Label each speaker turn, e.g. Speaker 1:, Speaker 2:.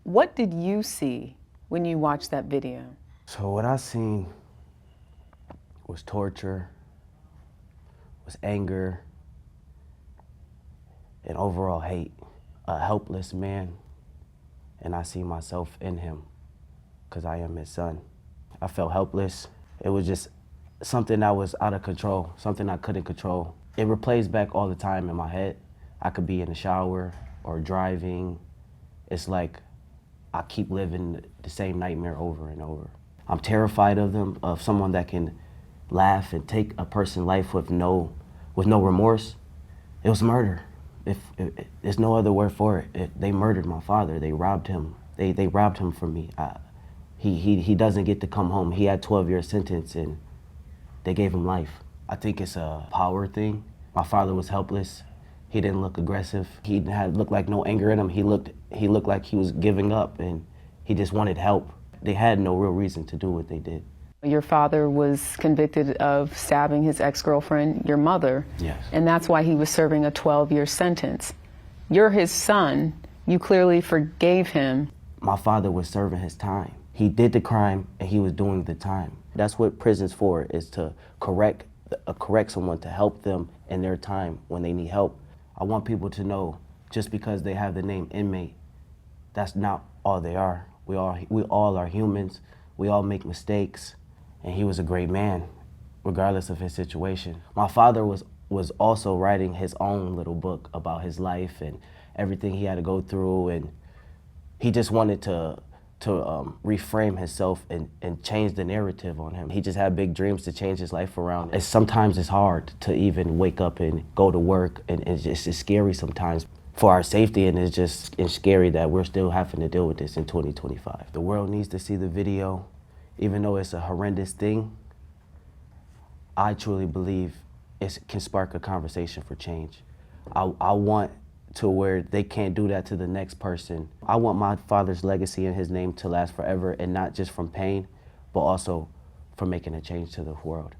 Speaker 1: What did you see when you watched that video?
Speaker 2: So what I seen was torture, was anger, and overall hate. A helpless man, and I see myself in him because I am his son. I felt helpless. It was just something that was out of control, something I couldn't control. It replays back all the time in my head. I could be in the shower or driving. It's like I keep living the same nightmare over and over. I'm terrified of them, of someone that can laugh and take a person's life with no remorse. It was murder. There's no other word for it. They murdered my father. They robbed him. They robbed him from me. He doesn't get to come home. He had 12-year sentence and they gave him life. I think it's a power thing. My father was helpless. He didn't look aggressive. He looked like no anger in him. He looked like he was giving up and he just wanted help. They had no real reason to do what they did.
Speaker 1: Your father was convicted of stabbing his ex-girlfriend, your mother.
Speaker 2: Yes.
Speaker 1: And that's why he was serving a 12-year sentence. You're his son. You clearly forgave him.
Speaker 2: My father was serving his time. He did the crime and he was doing the time. That's what prison's for, is to correct someone, to help them in their time when they need help. I want people to know, just because they have the name inmate, that's not all they are. We all are humans. We all make mistakes. And he was a great man, regardless of his situation. My father was also writing his own little book about his life and everything he had to go through, and he just wanted to reframe himself and change the narrative on him. He just had big dreams to change his life around. Sometimes it's hard to even wake up and go to work, and it's scary sometimes for our safety, and it's scary that we're still having to deal with this in 2025. The world needs to see the video. Even though it's a horrendous thing, I truly believe it can spark a conversation for change. I want to where they can't do that to the next person. I want my father's legacy and his name to last forever, and not just from pain, but also for making a change to the world.